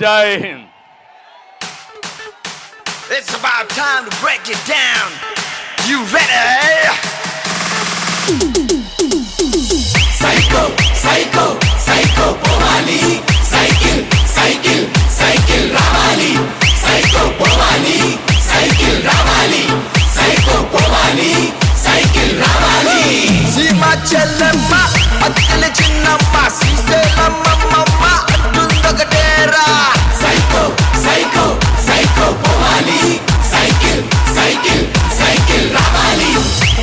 జై Hind. It's about time to break it down. You ready? Psycho, psycho, psycho povali. Cycle, cycle, cycle ravali. Psycho povali, cycle ravali. Psycho povali, cycle ravali. Sima chellamma, attile chinnamma, siselamma mamma, attundakatera. Psycho, psycho, psycho povali. Cycle, cycle, cycle ravali.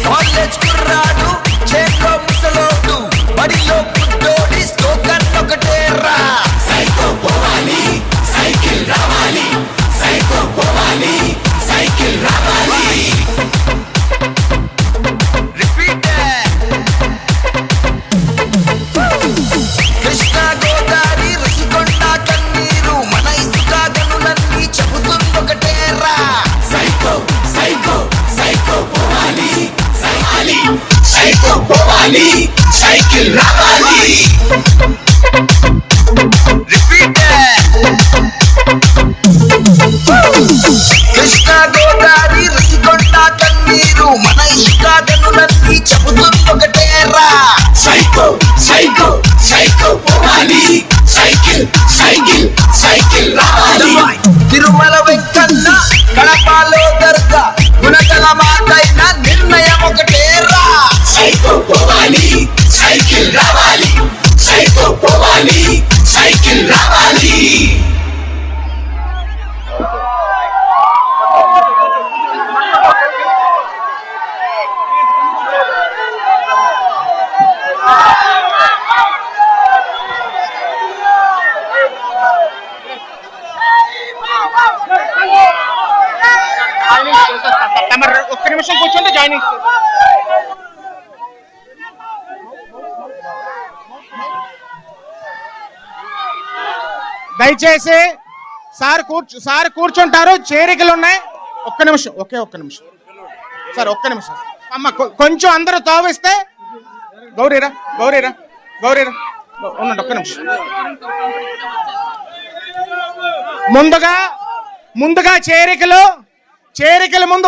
College kurradu, cheko musalodu, badilo puddodi, slogan okatera. Psycho povali, cycle ravali. Psycho povali, cycle ravali. Repeat that. Krishna Godavari Rasikonda Kanneeru mana isuka ganulanni chebutundokatera. Psycho, psycho, psycho povali. Cycle, psycho povali. Cycle ravali. Repeat that. Krishna Godavari Rasikonda Kanneeru mana isuka ganulanni chebutundokatera. Psycho, psycho, psycho povali. Cycle, cycle, cycle ravali. Tirumala Venkana Kadapalo Darga Gunagala Matayna Nirnayam okatera. Psycho povali, cycle ravali. Psycho povali, cycle ravali. ఒక్క నిమిషం కూర్చోండి, joining. దయచేసి sir కూర్చుంటారు, చేరికలు ఉన్నాయి. ఒక్క నిమిషం, ఒక్క నిమిషం సార్, ఒక్క నిమిషం అమ్మ, కొంచెం అందరూ తావిస్తే. గౌరీరా ఉండండి, ఒక్క నిమిషం. ముందుగా చేరికలు ముందు